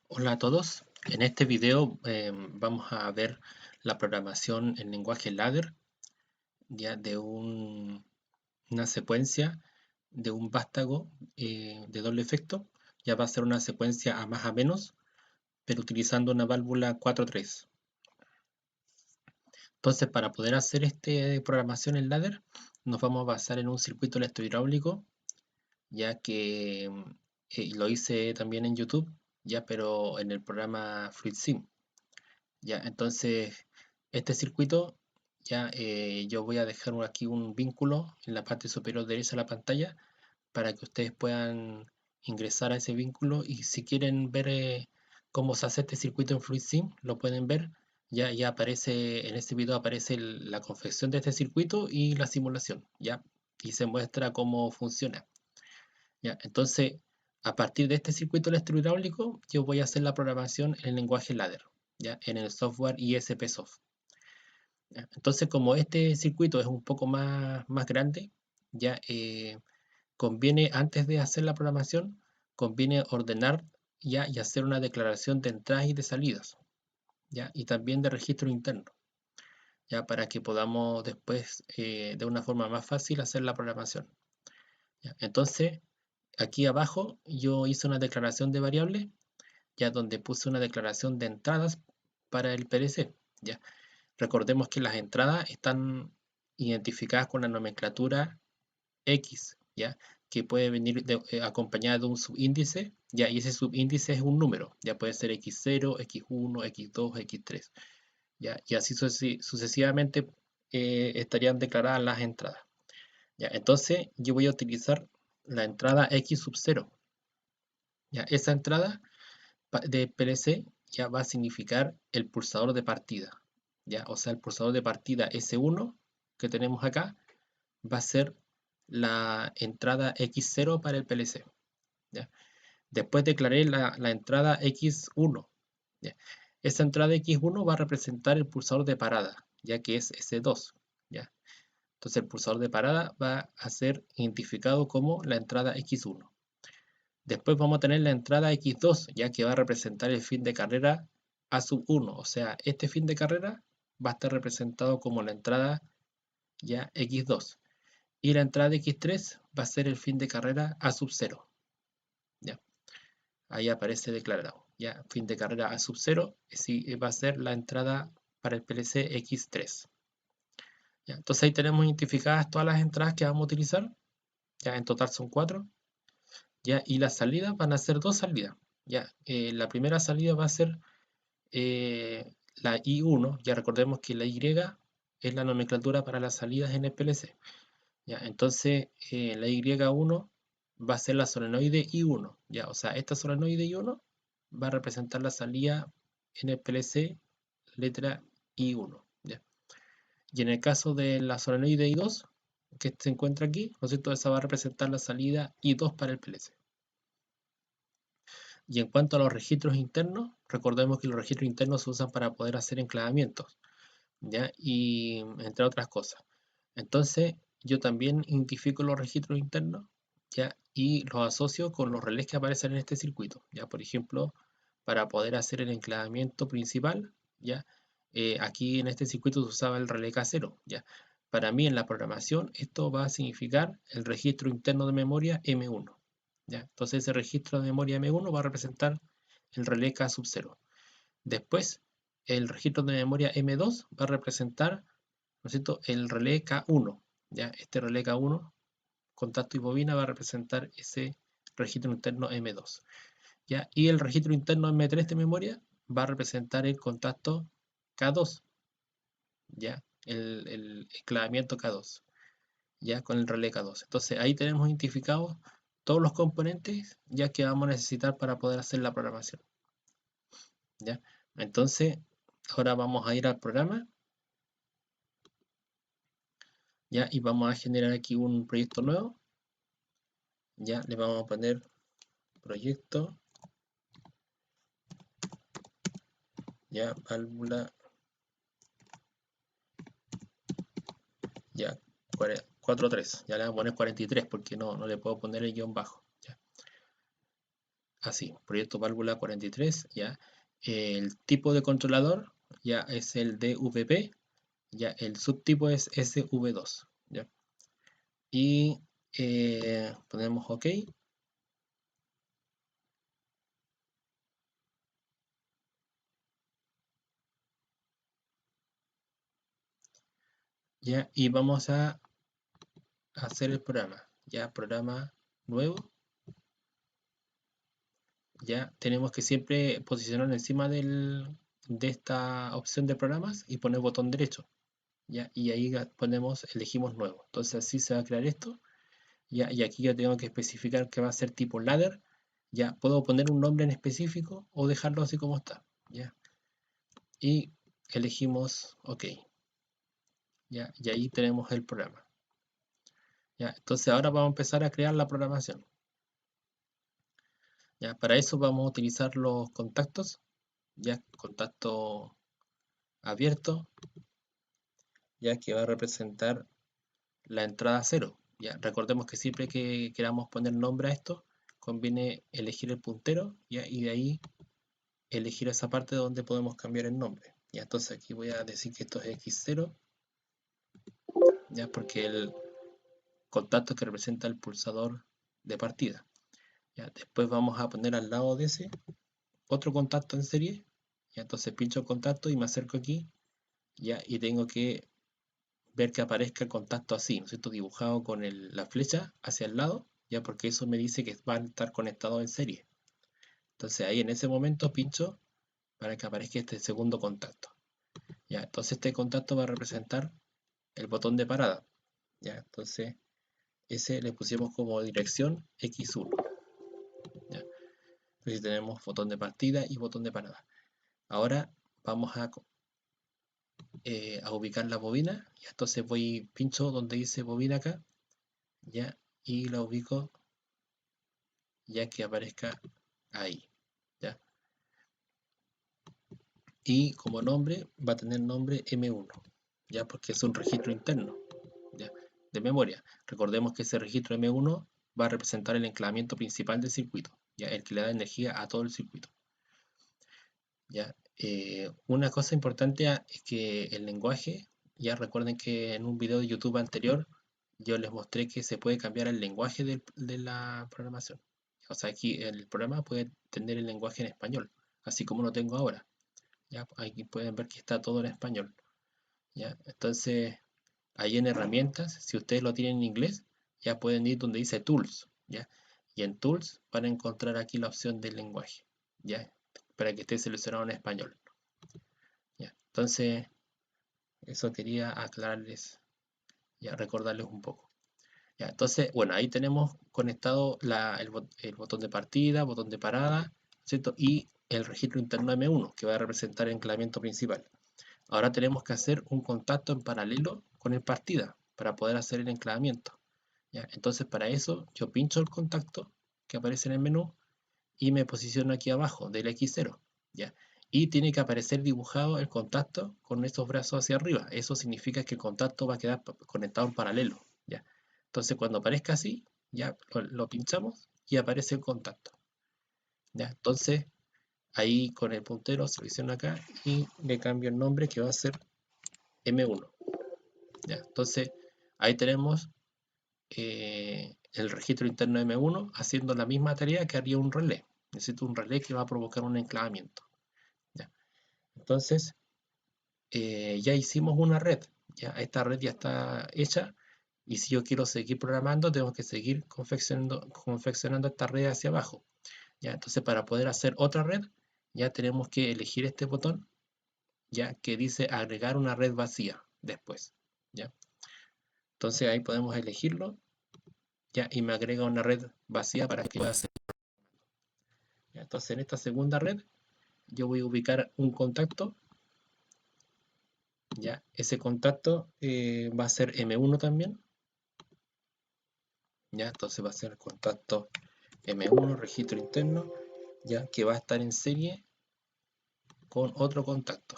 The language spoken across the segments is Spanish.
Hola a todos, en este video vamos a ver la programación en lenguaje ladder ya de una secuencia de un vástago de doble efecto. Ya va a ser una secuencia a más a menos, pero utilizando una válvula 4-3. Entonces, para poder hacer esta programación en ladder, nos vamos a basar en un circuito electrohidráulico, ya que lo hice también en YouTube, ya, pero en el programa FluidSim. Ya, entonces, este circuito, ya yo voy a dejar aquí un vínculo en la parte superior derecha de la pantalla para que ustedes puedan ingresar a ese vínculo, y si quieren ver cómo se hace este circuito en FluidSim, lo pueden ver. Ya aparece, en este video aparece la confección de este circuito y la simulación, ya, y se muestra cómo funciona. Ya, entonces, a partir de este circuito electrohidráulico, yo voy a hacer la programación en el lenguaje ladder, ya, en el software ISPsoft. Ya. Entonces, como este circuito es un poco más grande, ya conviene, antes de hacer la programación, conviene ordenar ya y hacer una declaración de entradas y de salidas, ya, y también de registro interno, ya, para que podamos después de una forma más fácil hacer la programación. Ya. Entonces, aquí abajo yo hice una declaración de variable, ya, donde puse una declaración de entradas para el PLC. Ya. Recordemos que las entradas están identificadas con la nomenclatura X, ¿ya? Que puede venir acompañada de un subíndice, ¿ya? Y ese subíndice es un número, ya puede ser X0, X1, X2, X3, ¿ya? Y así sucesivamente estarían declaradas las entradas, ¿ya? Entonces yo voy a utilizar la entrada X sub 0, ¿ya? Esa entrada de PLC ya va a significar el pulsador de partida, ¿ya? O sea, el pulsador de partida S1 que tenemos acá va a ser la entrada X0 para el PLC, ¿ya? Después declaré la entrada X1, ¿ya? Esa entrada X1 va a representar el pulsador de parada, ya que es S2, ¿ya? Entonces el pulsador de parada va a ser identificado como la entrada X1. Después vamos a tener la entrada X2, ya que va a representar el fin de carrera A sub 1, o sea, este fin de carrera va a estar representado como la entrada ya X2. Y la entrada X3 va a ser el fin de carrera A sub 0. ¿Ya? Ahí aparece declarado. Ya, fin de carrera A sub 0 va a ser la entrada para el PLC X3. ¿Ya? Entonces ahí tenemos identificadas todas las entradas que vamos a utilizar. Ya, en total son 4. ¿Ya? Y las salidas van a ser 2 salidas. ¿Ya? La primera salida va a ser la I1. Ya recordemos que la Y es la nomenclatura para las salidas en el PLC. ¿Ya? Entonces, la Y1 va a ser la solenoide I1, ¿ya? O sea, esta solenoide I1 va a representar la salida en el PLC letra I1, ¿ya? Y en el caso de la solenoide I2, que se encuentra aquí, ¿no es cierto? Esa va a representar la salida I2 para el PLC. Y en cuanto a los registros internos, recordemos que los registros internos se usan para poder hacer enclavamientos, ¿ya? Y entre otras cosas. Entonces, yo también identifico los registros internos, ¿ya? Y los asocio con los relés que aparecen en este circuito, ¿ya? Por ejemplo, para poder hacer el enclavamiento principal, ¿ya? Aquí en este circuito se usaba el relé K0, ¿ya? Para mí en la programación esto va a significar el registro interno de memoria M1, ¿ya? Entonces ese registro de memoria M1 va a representar el relé K sub 0. Después, el registro de memoria M2 va a representar, ¿no es cierto?, el relé K1. ¿Ya? Este relé K1, contacto y bobina, va a representar ese registro interno M2. ¿Ya? Y el registro interno M3 de memoria va a representar el contacto K2, ¿ya? El enclavamiento K2, ¿ya? Con el relé K2. Entonces ahí tenemos identificados todos los componentes ya que vamos a necesitar para poder hacer la programación, ¿ya? Entonces, ahora vamos a ir al programa, ¿ya? Y vamos a generar aquí un proyecto nuevo. Ya le vamos a poner proyecto, ya, válvula, ya, 43. Ya le vamos a poner 43 porque no le puedo poner el guión bajo. Ya. así, proyecto válvula 43, ya. El tipo de controlador ya es el DVP, ya el subtipo es SV2, ya. Y ponemos OK, ya, y vamos a hacer el programa, ya, programa nuevo, ya, tenemos que siempre posicionar encima de esta opción de programas y poner botón derecho, ya, y ahí ponemos, elegimos nuevo, entonces así se va a crear esto, ya, y aquí yo tengo que especificar que va a ser tipo ladder, ya, puedo poner un nombre en específico o dejarlo así como está, ya, y elegimos OK, ya, y ahí tenemos el programa, ya, entonces ahora vamos a empezar a crear la programación, ya, para eso vamos a utilizar los contactos, ya, contacto abierto, ya que va a representar la entrada 0. Ya, recordemos que siempre que queramos poner nombre a esto, conviene elegir el puntero, ya, y de ahí elegir esa parte donde podemos cambiar el nombre. Ya, entonces aquí voy a decir que esto es X0, ya, porque el contacto que representa el pulsador de partida. Ya, después vamos a poner al lado de ese otro contacto en serie. Ya, entonces pincho el contacto y me acerco aquí, ya, y tengo que ver que aparezca el contacto así, ¿no es cierto? Dibujado con la flecha hacia el lado, ya, porque eso me dice que van a estar conectados en serie. Entonces ahí en ese momento pincho para que aparezca este segundo contacto. Ya, entonces este contacto va a representar el botón de parada. Ya, entonces ese le pusimos como dirección X1. Ya, entonces tenemos botón de partida y botón de parada. Ahora vamos a ubicar la bobina. Ya, entonces pincho donde dice bobina acá, ya, y la ubico ya que aparezca ahí, ¿ya? Y como nombre va a tener nombre M1, ¿ya? Porque es un registro interno, ¿ya? De memoria. Recordemos que ese registro M1 va a representar el enclavamiento principal del circuito, ¿ya? El que le da energía a todo el circuito, ¿ya? Una cosa importante es que el lenguaje, ya recuerden que en un video de YouTube anterior yo les mostré que se puede cambiar el lenguaje de la programación. O sea, aquí el programa puede tener el lenguaje en español, así como lo tengo ahora. ¿Ya? Aquí pueden ver que está todo en español. ¿Ya? Entonces, ahí en herramientas, si ustedes lo tienen en inglés, ya pueden ir donde dice Tools. ¿Ya? Y en Tools van a encontrar aquí la opción del lenguaje. ¿Ya? Para que esté seleccionado en español. ¿Ya? Entonces, eso quería aclararles, ya recordarles un poco. Ya, entonces, bueno, ahí tenemos conectado el botón de partida, botón de parada, ¿cierto? Y el registro interno M1, que va a representar el enclavamiento principal. Ahora tenemos que hacer un contacto en paralelo con el partida para poder hacer el enclavamiento. ¿Ya? Entonces, para eso, yo pincho el contacto que aparece en el menú y me posiciono aquí abajo del X0. ¿Ya? Y tiene que aparecer dibujado el contacto con estos brazos hacia arriba. Eso significa que el contacto va a quedar conectado en paralelo. ¿Ya? Entonces cuando aparezca así, ya lo pinchamos y aparece el contacto. ¿Ya? Entonces ahí con el puntero selecciono acá y le cambio el nombre que va a ser M1. ¿Ya? Entonces ahí tenemos el registro interno M1 haciendo la misma tarea que haría un relé. Necesito un relé que va a provocar un enclavamiento. ¿Ya? Entonces, ya hicimos una red. Ya esta red ya está hecha. Y si yo quiero seguir programando, tengo que seguir confeccionando esta red hacia abajo. ¿Ya? Entonces, para poder hacer otra red, ya tenemos que elegir este botón, ya que dice agregar una red vacía después. ¿Ya? Entonces ahí podemos elegirlo, ya, y me agrega una red vacía para que yo haga. Entonces en esta segunda red yo voy a ubicar un contacto, ya, ese contacto va a ser M1 también, ya, entonces va a ser contacto M1, registro interno, ya, que va a estar en serie con otro contacto,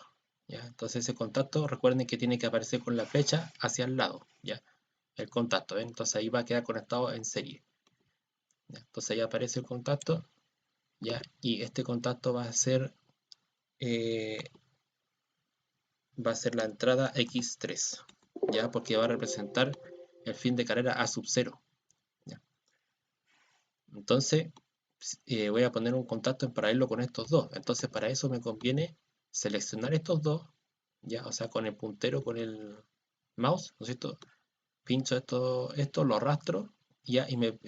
ya, entonces ese contacto, recuerden que tiene que aparecer con la flecha hacia el lado, ya, el contacto, ¿ven? Entonces ahí va a quedar conectado en serie, ya, entonces ahí aparece el contacto, ya, y este contacto va a ser la entrada X3, ya, porque va a representar el fin de carrera A sub 0, ya. Entonces, voy a poner un contacto en paralelo con estos dos. Entonces, para eso me conviene seleccionar estos dos, ya, o sea, con el puntero, con el mouse, ¿no es cierto? Pincho esto, lo arrastro, ya, y me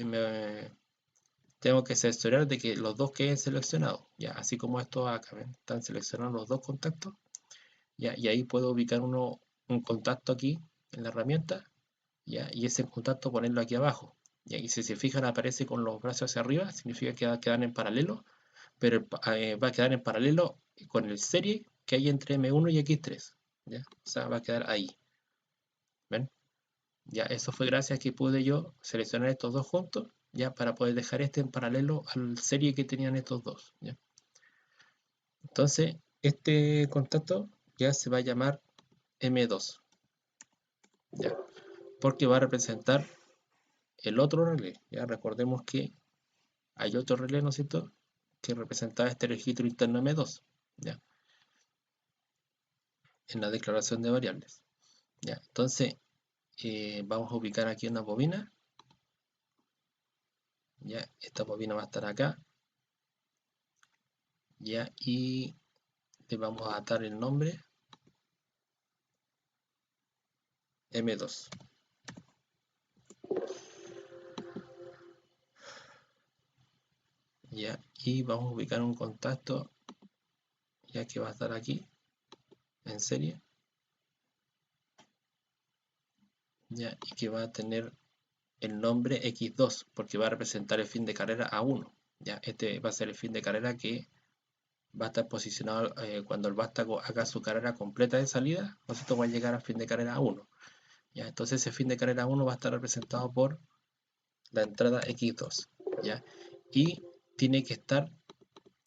tengo que seleccionar de que los dos queden seleccionados, ya, así como estos acá, ¿ven? Están seleccionados los dos contactos, ya, y ahí puedo ubicar un contacto aquí en la herramienta, ya, y ese contacto ponerlo aquí abajo, ya, y si se fijan aparece con los brazos hacia arriba, significa que va a quedar en paralelo, pero va a quedar en paralelo con el serie que hay entre M1 y X3, ya, o sea, va a quedar ahí, ¿ven? Ya, eso fue gracias a que pude yo seleccionar estos dos juntos, ya, para poder dejar este en paralelo al serie que tenían estos dos, ya. Entonces, este contacto ya se va a llamar M2, ya, porque va a representar el otro relé, ya. Recordemos que hay otro relé, ¿no es cierto?, que representaba este registro interno M2, ya, en la declaración de variables, ya. Entonces, vamos a ubicar aquí una bobina, ya, esta bobina va a estar acá, ya, y le vamos a atar el nombre M2, ya, y vamos a ubicar un contacto, ya que va a estar aquí en serie, ya, y que va a tener el nombre X2 porque va a representar el fin de carrera A1, ya. Este va a ser el fin de carrera que va a estar posicionado cuando el vástago haga su carrera completa de salida, nosotros va a llegar al fin de carrera A1, ya. Entonces ese fin de carrera A1 va a estar representado por la entrada X2, ya, y tiene que estar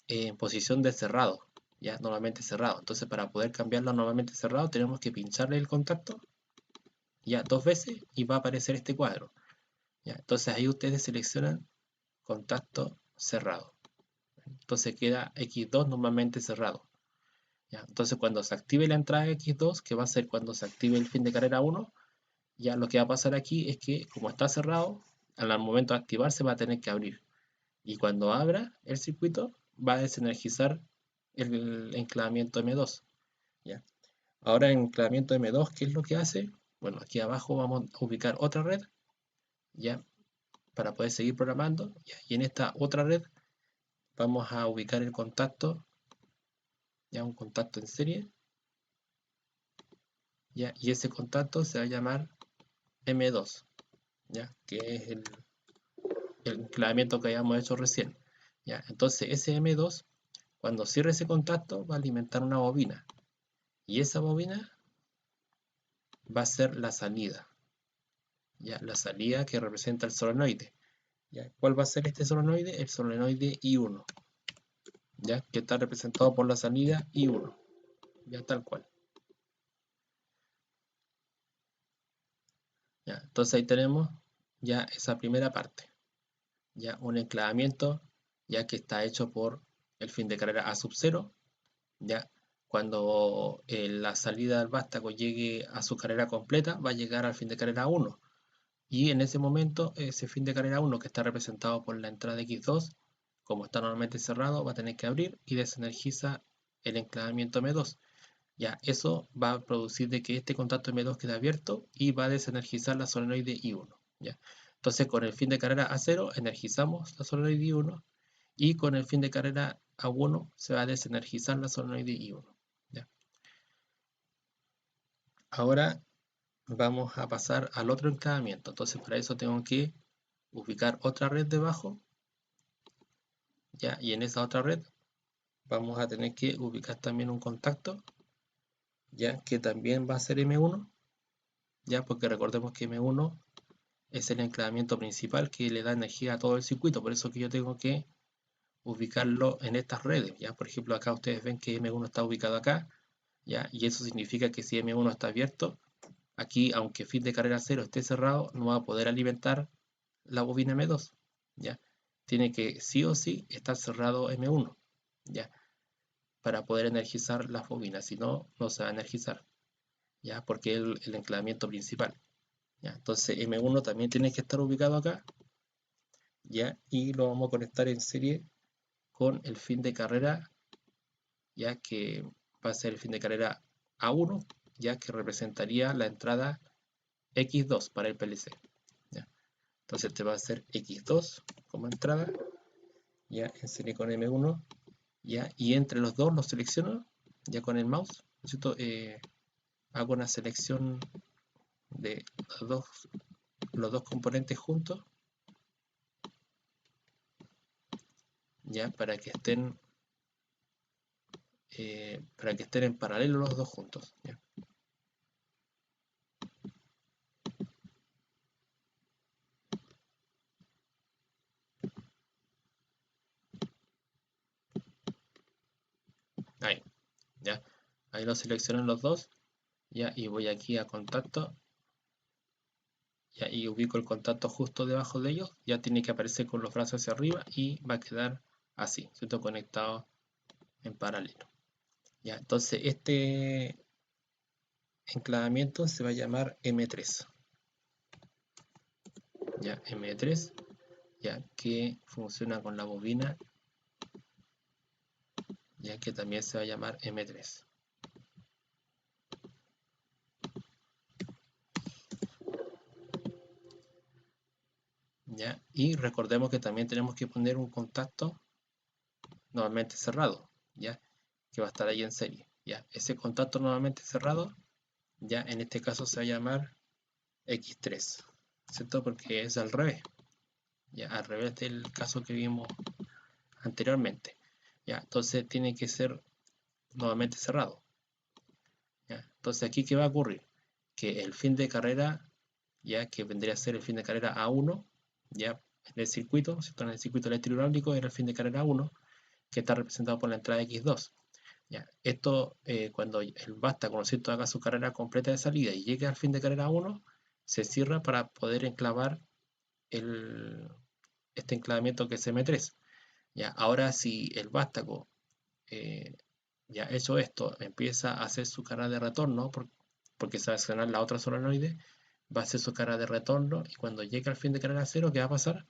en posición de cerrado, ya, normalmente cerrado. Entonces, para poder cambiarlo a normalmente cerrado, tenemos que pincharle el contacto, ya, dos veces y va a aparecer este cuadro, ya. Entonces, ahí ustedes seleccionan contacto cerrado. Entonces, queda X2 normalmente cerrado, ya. Entonces, cuando se active la entrada X2, que va a ser cuando se active el fin de carrera 1, ya lo que va a pasar aquí es que, como está cerrado, al momento de activarse va a tener que abrir. Y cuando abra el circuito, va a desenergizar el enclavamiento M2, ¿ya? Ahora en enclavamiento M2, ¿qué es lo que hace? Bueno, aquí abajo vamos a ubicar otra red, ¿ya? Para poder seguir programando, ¿ya? Y en esta otra red vamos a ubicar el contacto, ya, un contacto en serie, ¿ya? Y ese contacto se va a llamar M2, ¿ya? Que es el enclavamiento que habíamos hecho recién, ¿ya? Entonces ese M2, cuando cierre ese contacto, va a alimentar una bobina, y esa bobina va a ser la salida, ya, la salida que representa el solenoide, ya. ¿Cuál va a ser este solenoide? El solenoide I1, ya, que está representado por la salida I1, ya, tal cual, ya. Entonces ahí tenemos ya esa primera parte, ya, un enclavamiento, ya, que está hecho por el fin de carrera A sub 0, ya. Cuando la salida del vástago llegue a su carrera completa, va a llegar al fin de carrera 1. Y en ese momento, ese fin de carrera 1 que está representado por la entrada X2, como está normalmente cerrado, va a tener que abrir y desenergiza el enclavamiento M2. Ya, eso va a producir de que este contacto M2 quede abierto y va a desenergizar la solenoide I1. Ya. Entonces, con el fin de carrera A0, energizamos la solenoide I1, y con el fin de carrera A1 se va a desenergizar la solenoide I1. Ya. Ahora vamos a pasar al otro enclavamiento. Entonces, para eso tengo que ubicar otra red debajo, ya, y en esa otra red vamos a tener que ubicar también un contacto, ya, que también va a ser M1, ya, porque recordemos que M1 es el enclavamiento principal que le da energía a todo el circuito. Por eso que yo tengo que ubicarlo en estas redes, ya. Por ejemplo, acá ustedes ven que M1 está ubicado acá, ya, y eso significa que si M1 está abierto, aquí, aunque fin de carrera 0 esté cerrado, no va a poder alimentar la bobina M2, ya. tiene que sí o sí estar cerrado M1, ¿ya? Para poder energizar las bobinas, si no, no se va a energizar, ¿ya? Porque es el enclavamiento principal, ¿ya? Entonces M1 también tiene que estar ubicado acá, ¿ya? Y lo vamos a conectar en serie con el fin de carrera, ya que va a ser el fin de carrera A1, ya que representaría la entrada X2 para el PLC, ¿ya? Entonces te va a hacer X2 como entrada, ya en serie con M1, ya, y entre los dos los selecciono ya con el mouse, ¿cierto? Hago una selección de los dos componentes juntos, ya para que estén en paralelo los dos juntos, ¿ya? Ahí, ya, ahí lo selecciono los dos, ya, y voy aquí a contacto, ya, y ubico el contacto justo debajo de ellos, ya tiene que aparecer con los brazos hacia arriba y va a quedar así, ¿cierto? Conectado en paralelo. Ya, entonces este enclavamiento se va a llamar M3, ya, M3, ya que funciona con la bobina, ya que también se va a llamar M3. ¿Ya? Y recordemos que también tenemos que poner un contacto nuevamente cerrado, ¿ya? Que va a estar ahí en serie, ¿ya? Ese contacto nuevamente cerrado, ya en este caso se va a llamar X3, ¿cierto? Porque es al revés, ya al revés del caso que vimos anteriormente, ¿ya? Entonces tiene que ser nuevamente cerrado, ¿ya? Entonces aquí ¿qué va a ocurrir? Que el fin de carrera, ya que vendría a ser el fin de carrera A1, ya en el circuito, ¿cierto? En el circuito eléctrico hidráulico era el fin de carrera A1, que está representado por la entrada X2. ¿Ya? Esto, cuando el vástago, ¿no es cierto?, haga su carrera completa de salida y llegue al fin de carrera 1, se cierra para poder enclavar el, este enclavamiento que es M3. ¿Ya? Ahora, si el vástago, eh, ya hecho esto, empieza a hacer su carrera de retorno, porque se va a accionar la otra solenoide, va a hacer su carrera de retorno y cuando llegue al fin de carrera 0, ¿qué va a pasar?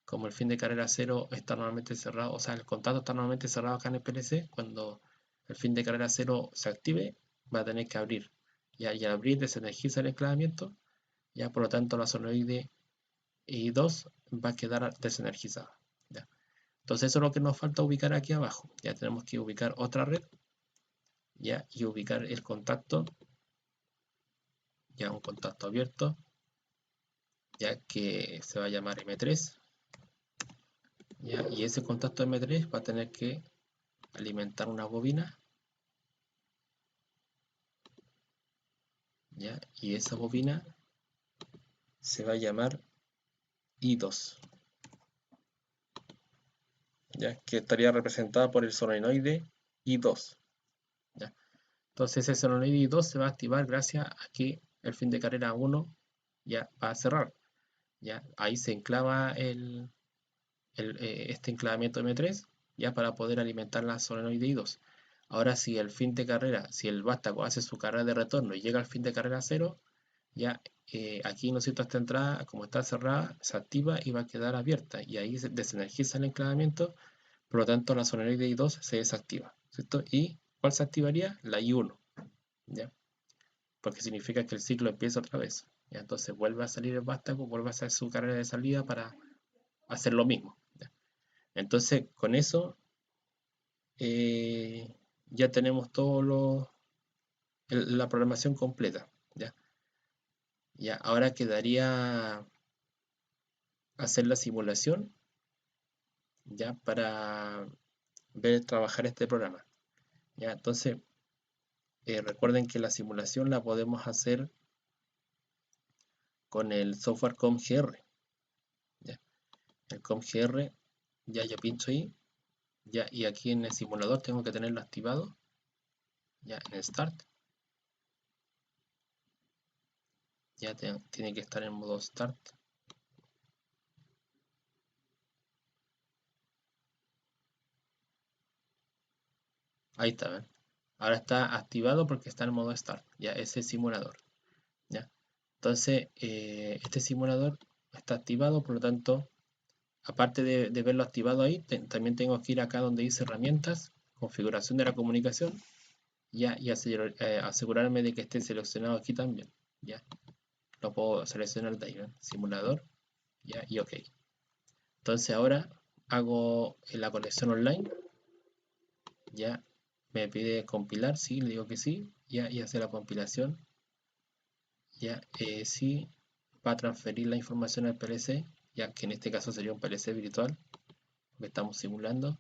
Como el fin de carrera 0 está normalmente cerrado, o sea, el contacto está normalmente cerrado acá en el PLC, cuando el fin de carrera 0 se active, va a tener que abrir. Ya, y al abrir desenergiza el enclavamiento, ya por lo tanto la solenoide I2 va a quedar desenergizada. Ya. Entonces eso es lo que nos falta ubicar aquí abajo. Ya tenemos que ubicar otra red, ya, y ubicar el contacto, ya un contacto abierto, ya que se va a llamar M3, ya, y ese contacto M3 va a tener que alimentar una bobina, ¿ya? Y esa bobina se va a llamar I2, ¿ya? Que estaría representada por el solenoide I2, ¿ya? Entonces ese solenoide I2 se va a activar gracias a que el fin de carrera 1 ya va a cerrar, ¿ya? Ahí se enclava este enclavamiento M3, ya para poder alimentar la solenoide I2. Ahora si el fin de carrera, si el vástago hace su carrera de retorno y llega al fin de carrera 0, ya aquí, ¿no es cierto?, esta entrada, como está cerrada, se activa y va a quedar abierta y ahí se desenergiza el enclavamiento, por lo tanto la solenoide I2 se desactiva, ¿cierto? ¿Y cuál se activaría? La I1, ¿ya? Porque significa que el ciclo empieza otra vez, ¿ya? Entonces vuelve a salir el vástago, vuelve a hacer su carrera de salida para hacer lo mismo, ¿ya? Entonces con eso ya tenemos la programación completa, ¿ya? Ya, ahora quedaría hacer la simulación, ya, para ver trabajar este programa, ya. Entonces recuerden que la simulación la podemos hacer con el software ComGR, ya. El ComGR, ya yo pincho ahí, ya, y aquí en el simulador tengo que tenerlo activado, ya, en Start, ya tiene que estar en modo Start, Ahí está, ¿ven? Ahora está activado porque está en modo Start, ya, ese simulador, ya. Entonces, este simulador está activado, por lo tanto, aparte de verlo activado ahí, también tengo que ir acá donde dice herramientas, configuración de la comunicación, ya, y asegurarme de que esté seleccionado aquí también, ya. Lo puedo seleccionar de ahí, ¿ven? Simulador, ya, y OK. Entonces ahora hago la conexión online, ya me pide compilar, sí, le digo que sí, ya, y hace la compilación, ya, sí, va a transferir la información al PLC, ya que en este caso sería un PLC virtual, que estamos simulando,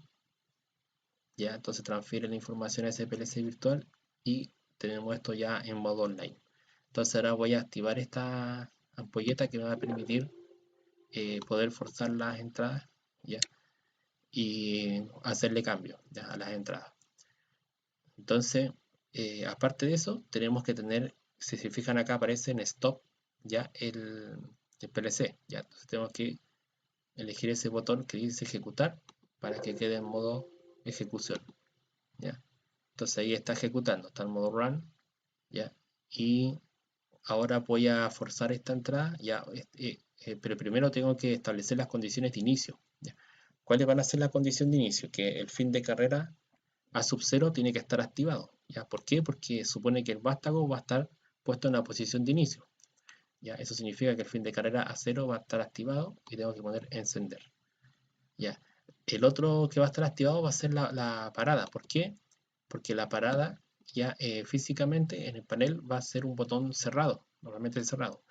ya, entonces transfiere la información a ese PLC virtual y tenemos esto ya en modo online. Entonces ahora voy a activar esta ampolleta que me va a permitir poder forzar las entradas, ya, y hacerle cambio ya, a las entradas. Entonces, aparte de eso, tenemos que tener, si se fijan acá aparece en stop ya el PLC. Ya, entonces tenemos que elegir ese botón que dice ejecutar para que quede en modo ejecución. ¿Ya? Entonces ahí está ejecutando, está en modo run. ¿Ya? Y ahora voy a forzar esta entrada, ya, pero primero tengo que establecer las condiciones de inicio. ¿Ya? ¿Cuáles van a ser las condiciones de inicio? Que el fin de carrera a sub 0 tiene que estar activado. ¿Ya? ¿Por qué? Porque supone que el vástago va a estar puesto en la posición de inicio. ¿Ya? Eso significa que el fin de carrera a 0 va a estar activado y tengo que poner encender. ¿Ya? El otro que va a estar activado va a ser la parada. ¿Por qué? Porque la parada ya físicamente en el panel va a ser un botón cerrado, normalmente cerrado.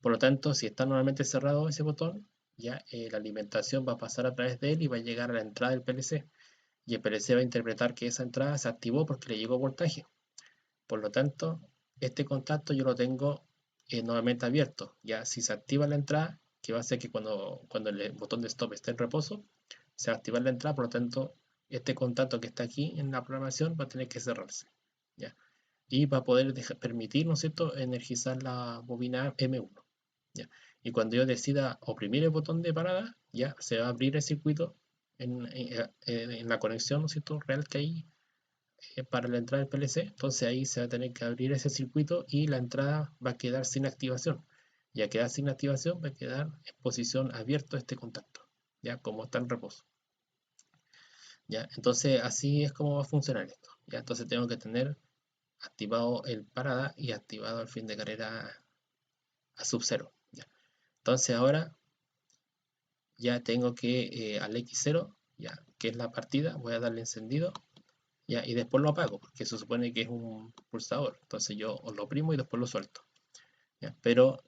Por lo tanto, si está normalmente cerrado ese botón, ya la alimentación va a pasar a través de él y va a llegar a la entrada del PLC. Y el PLC va a interpretar que esa entrada se activó porque le llegó voltaje. Por lo tanto, este contacto yo lo tengo nuevamente abierto. Ya si se activa la entrada, que va a ser que cuando el botón de stop esté en reposo, se va a activar la entrada, por lo tanto, este contacto que está aquí en la programación va a tener que cerrarse. ¿Ya? Y va a poder permitir, ¿no es cierto?, energizar la bobina M1. ¿Ya? Y cuando yo decida oprimir el botón de parada, ya se va a abrir el circuito en la conexión, ¿no es cierto?, real que hay para la entrada del PLC. Entonces ahí se va a tener que abrir ese circuito y la entrada va a quedar sin activación. Y al quedar sin activación va a quedar en posición abierto este contacto, ya como está en reposo. ¿Ya? Entonces así es como va a funcionar esto. ¿Ya? Entonces tengo que tener activado el parada y activado el fin de carrera a sub 0. ¿Ya? Entonces ahora ya tengo que al X0, ya, que es la partida, voy a darle encendido, ya, y después lo apago, porque se supone que es un pulsador. Entonces yo lo oprimo y después lo suelto. ¿Ya? Pero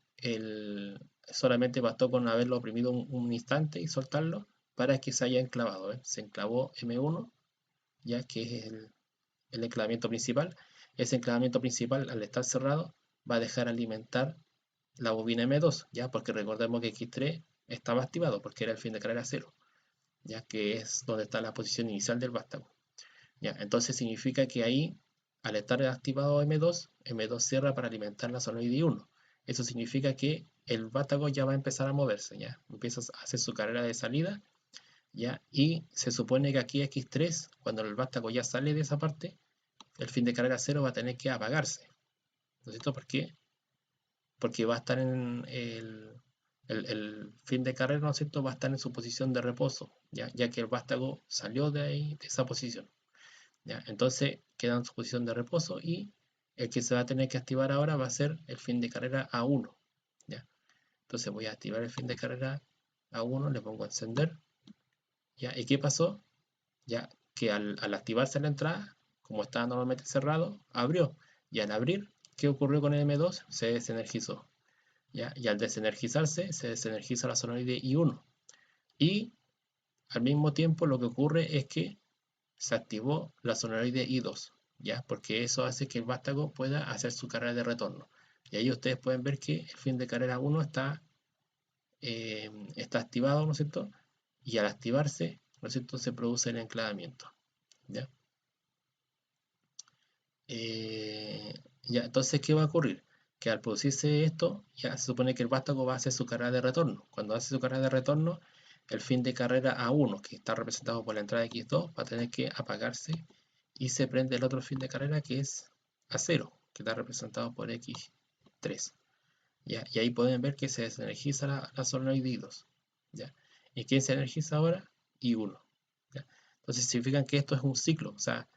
solamente bastó con haberlo oprimido un instante y soltarlo para que se haya enclavado. Se enclavó M1, ya que es el enclavamiento principal. Ese enclavamiento principal, al estar cerrado, va a dejar alimentar la bobina M2, ya, porque recordemos que X3 estaba activado porque era el fin de carrera 0, ya que es donde está la posición inicial del vástago. Ya, entonces significa que ahí, al estar activado M2, M2 cierra para alimentar la solenoide 1. Eso significa que el vástago ya va a empezar a moverse, ya empieza a hacer su carrera de salida, ya, y se supone que aquí X3, cuando el vástago ya sale de esa parte, el fin de carrera 0 va a tener que apagarse. ¿No es cierto? ¿Por qué? Porque va a estar en el fin de carrera, ¿no es cierto? Va a estar en su posición de reposo, ya que el vástago salió de ahí, de esa posición. ¿Ya? Entonces queda en su posición de reposo y el que se va a tener que activar ahora va a ser el fin de carrera A1. ¿Ya? Entonces voy a activar el fin de carrera A1, le pongo a encender. ¿Ya? ¿Y qué pasó? Ya que al activarse la entrada, como estaba normalmente cerrado, abrió. Y al abrir, ¿qué ocurrió con el M2? Se desenergizó. ¿Ya? Y al desenergizarse, se desenergiza la solenoide I1. Y al mismo tiempo lo que ocurre es que se activó la solenoide I2, ¿ya? Porque eso hace que el vástago pueda hacer su carrera de retorno. Y ahí ustedes pueden ver que el fin de carrera 1 está activado, ¿no es cierto? Y al activarse, ¿no es cierto?, se produce el enclavamiento, ¿ya? Ya, entonces, ¿qué va a ocurrir? Que al producirse esto, ya se supone que el vástago va a hacer su carrera de retorno. Cuando hace su carrera de retorno, el fin de carrera A1, que está representado por la entrada X2, va a tener que apagarse y se prende el otro fin de carrera que es a 0, que está representado por X3. ¿Ya? Y ahí pueden ver que se desenergiza la solenoide I2. ¿Ya? ¿Y quién se energiza ahora? I1. ¿Ya? Entonces significan que esto es un ciclo, o sea,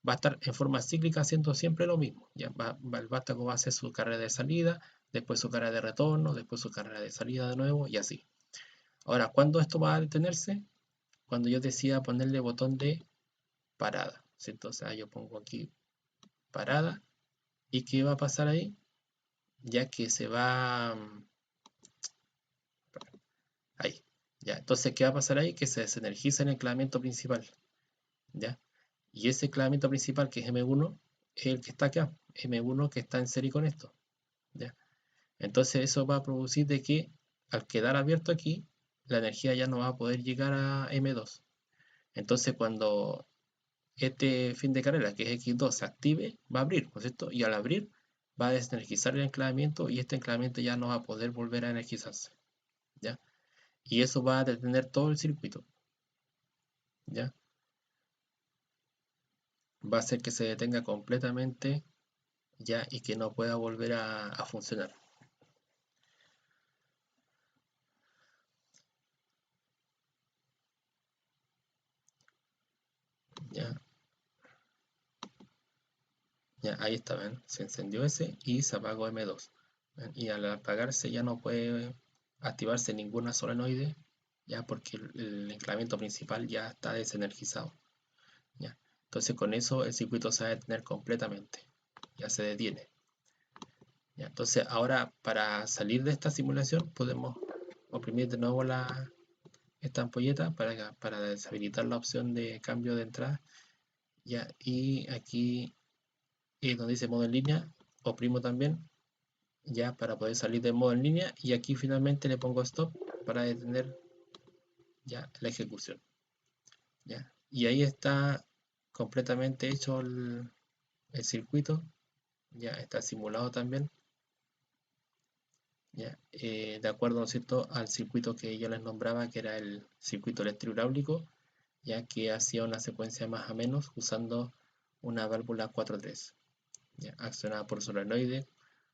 va a estar en forma cíclica haciendo siempre lo mismo. ¿Ya? El vástago va a hacer su carrera de salida, después su carrera de retorno, después su carrera de salida de nuevo y así. Ahora, ¿cuándo esto va a detenerse? Cuando yo decida ponerle botón de parada, ¿cierto? O sea, yo pongo aquí parada y ¿qué va a pasar ahí? Ya que se va ahí. ¿Ya? Entonces, ¿qué va a pasar ahí? Que se desenergiza el enclavamiento principal. ¿Ya? Y ese enclavamiento principal, que es M1, es el que está acá. M1 que está en serie con esto. ¿Ya? Entonces, eso va a producir de que al quedar abierto aquí, la energía ya no va a poder llegar a M2. Entonces, cuando este fin de carrera, que es X2, se active, va a abrir, ¿no es cierto? Y al abrir, va a desenergizar el enclavamiento y este enclavamiento ya no va a poder volver a energizarse. ¿Ya? Y eso va a detener todo el circuito. ¿Ya? Va a hacer que se detenga completamente ya y que no pueda volver a funcionar. ¿Ya? Ya, ahí está, ¿ven? Se encendió ese y se apagó M2. ¿Ven? Y al apagarse ya no puede activarse ninguna solenoide, ya porque el enclavamiento principal ya está desenergizado. ¿Ya? Entonces con eso el circuito se va a detener completamente. Ya se detiene. ¿Ya? Entonces ahora para salir de esta simulación podemos oprimir de nuevo esta ampolleta para deshabilitar la opción de cambio de entrada. ¿Ya? Y aquí donde dice modo en línea, oprimo también ya para poder salir del modo en línea y aquí finalmente le pongo stop para detener ya la ejecución. ¿Ya? Y ahí está completamente hecho el circuito, ya está simulado también, ya, de acuerdo, ¿no es cierto?, al circuito que yo les nombraba, que era el circuito electrohidráulico, ya que hacía una secuencia más o menos usando una válvula 4-3, ya, accionada por solenoide,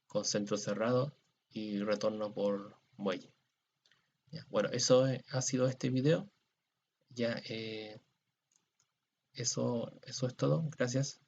con centro cerrado y retorno por muelle. Ya, bueno, eso ha sido este video. Ya, eso es todo. Gracias.